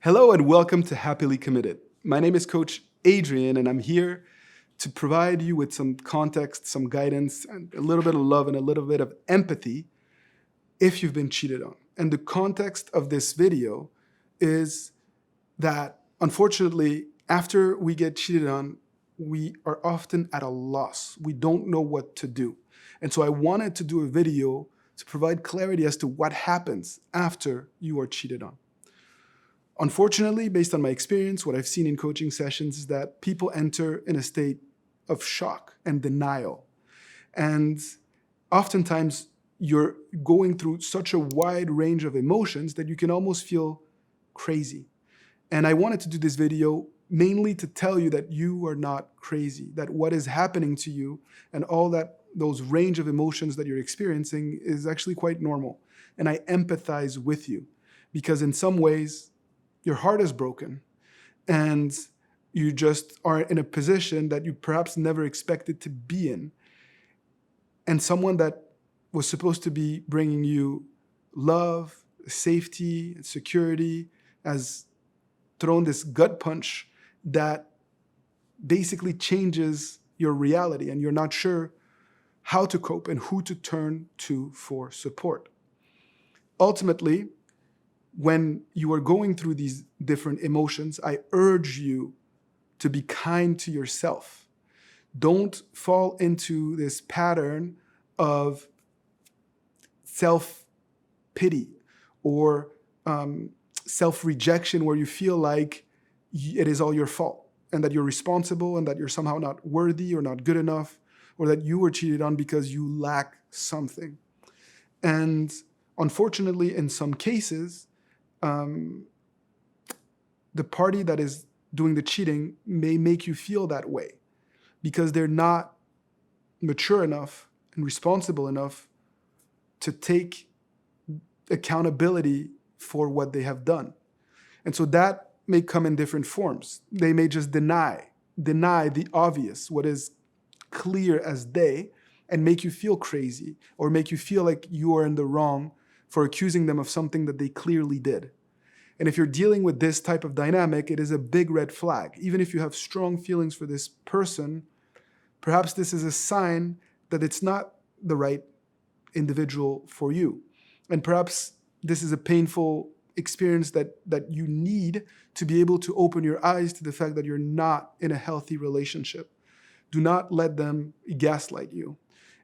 Hello and welcome to Happily Committed. My name is Coach Adrian and I'm here to provide you with some context, some guidance, and a little bit of love and a little bit of empathy if you've been cheated on. And the context of this video is that unfortunately, after we get cheated on, we are often at a loss. We don't know what to do. And so I wanted to do a video to provide clarity as to what happens after you are cheated on. Unfortunately, based on my experience, what I've seen in coaching sessions is that people enter in a state of shock and denial. And oftentimes you're going through such a wide range of emotions that you can almost feel crazy. And I wanted to do this video mainly to tell you that you are not crazy, that what is happening to you and all those range of emotions that you're experiencing is actually quite normal. And I empathize with you because in some ways, your heart is broken and you just are in a position that you perhaps never expected to be in. And someone that was supposed to be bringing you love, safety, and security has thrown this gut punch that basically changes your reality and you're not sure how to cope and who to turn to for support. Ultimately, when you are going through these different emotions, I urge you to be kind to yourself. Don't fall into this pattern of self-pity or self-rejection where you feel like it is all your fault and that you're responsible and that you're somehow not worthy or not good enough or that you were cheated on because you lack something. And unfortunately, in some cases, the party that is doing the cheating may make you feel that way because they're not mature enough and responsible enough to take accountability for what they have done. And so that may come in different forms. They may just deny the obvious, what is clear as day, and make you feel crazy or make you feel like you are in the wrong for accusing them of something that they clearly did. And if you're dealing with this type of dynamic, it is a big red flag. Even if you have strong feelings for this person, perhaps this is a sign that it's not the right individual for you. And perhaps this is a painful experience that you need to be able to open your eyes to the fact that you're not in a healthy relationship. Do not let them gaslight you.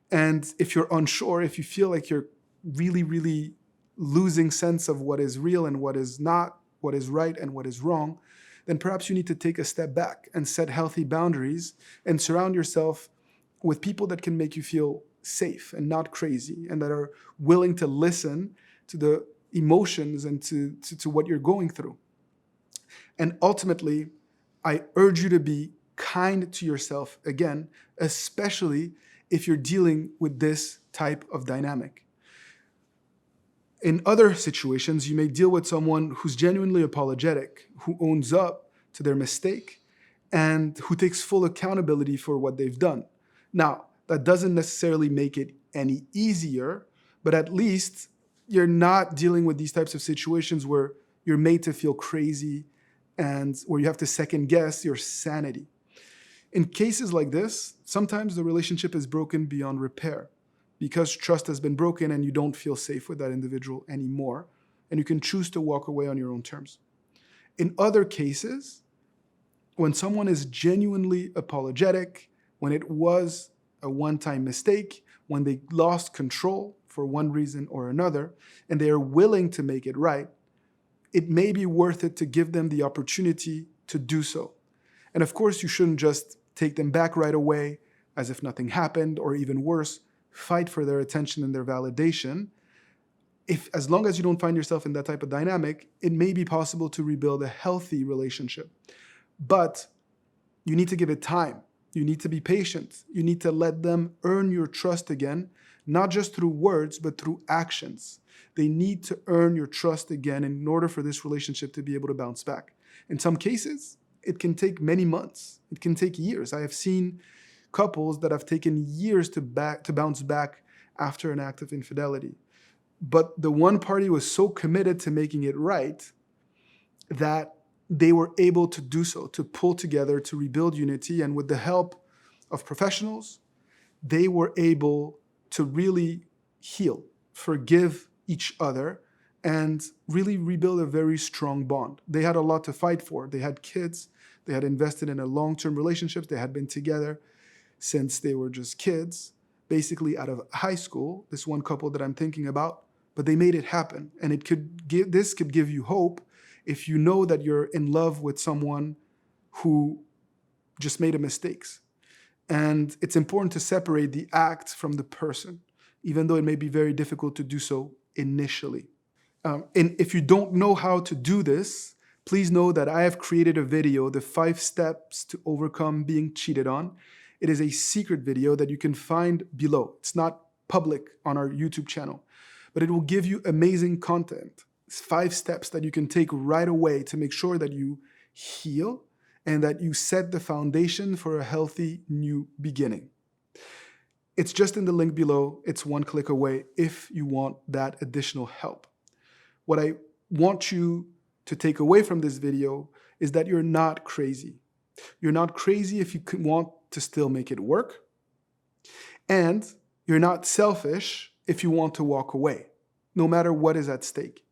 And if you're unsure, if you feel like you're really losing sense of what is real and what is not, what is right and what is wrong, then perhaps you need to take a step back and set healthy boundaries and surround yourself with people that can make you feel safe and not crazy and that are willing to listen to the emotions and to what you're going through. And ultimately, I urge you to be kind to yourself again, especially if you're dealing with this type of dynamic. In other situations, you may deal with someone who's genuinely apologetic, who owns up to their mistake, and who takes full accountability for what they've done. Now, that doesn't necessarily make it any easier, but at least you're not dealing with these types of situations where you're made to feel crazy and where you have to second guess your sanity. In cases like this, sometimes the relationship is broken beyond repair, because trust has been broken and you don't feel safe with that individual anymore, and you can choose to walk away on your own terms. In other cases, when someone is genuinely apologetic, when it was a one-time mistake, when they lost control for one reason or another, and they are willing to make it right, it may be worth it to give them the opportunity to do so. And of course, you shouldn't just take them back right away as if nothing happened, or even worse, fight for their attention and their validation. As long as you don't find yourself in that type of dynamic, it may be possible to rebuild a healthy relationship. But you need to give it time. You need to be patient. You need to let them earn your trust again, not just through words, but through actions. They need to earn your trust again in order for this relationship to be able to bounce back. In some cases, it can take many months. It can take years. I have seen couples that have taken years to bounce back after an act of infidelity. But the one party was so committed to making it right that they were able to do so, to pull together, to rebuild unity. And with the help of professionals, they were able to really heal, forgive each other, and really rebuild a very strong bond. They had a lot to fight for. They had kids. They had invested in a long-term relationships. They had been together since they were just kids, basically out of high school, this one couple that I'm thinking about, but they made it happen. And this could give you hope if you know that you're in love with someone who just made a mistakes. And it's important to separate the act from the person, even though it may be very difficult to do so initially. And if you don't know how to do this, please know that I have created a video, the 5 steps to overcome being cheated on. It is a secret video that you can find below. It's not public on our YouTube channel, but it will give you amazing content. It's 5 steps that you can take right away to make sure that you heal and that you set the foundation for a healthy new beginning. It's just in the link below. It's 1 click away if you want that additional help. What I want you to take away from this video is that you're not crazy. You're not crazy if you want to still make it work. And you're not selfish if you want to walk away, no matter what is at stake.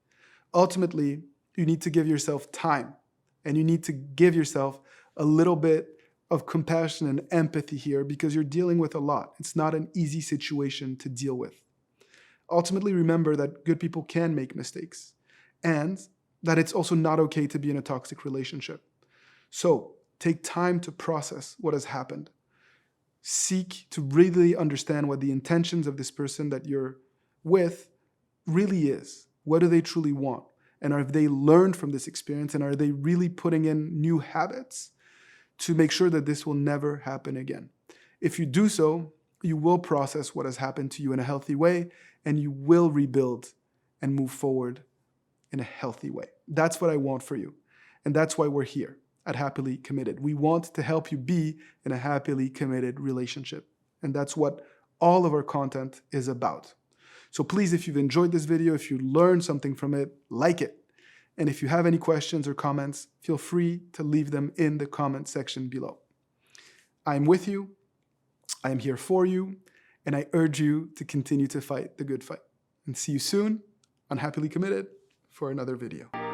Ultimately, you need to give yourself time, and you need to give yourself a little bit of compassion and empathy here because you're dealing with a lot. It's not an easy situation to deal with. Ultimately, remember that good people can make mistakes and that it's also not okay to be in a toxic relationship. So take time to process what has happened. Seek to really understand what the intentions of this person that you're with really is. What do they truly want? And have they learned from this experience? And are they really putting in new habits to make sure that this will never happen again? If you do so, you will process what has happened to you in a healthy way, and you will rebuild and move forward in a healthy way. That's what I want for you. And that's why we're here at Happily Committed. We want to help you be in a happily committed relationship. And that's what all of our content is about. So please, if you've enjoyed this video, if you learned something from it, like it. And if you have any questions or comments, feel free to leave them in the comment section below. I'm with you. I am here for you. And I urge you to continue to fight the good fight. And see you soon on Happily Committed for another video.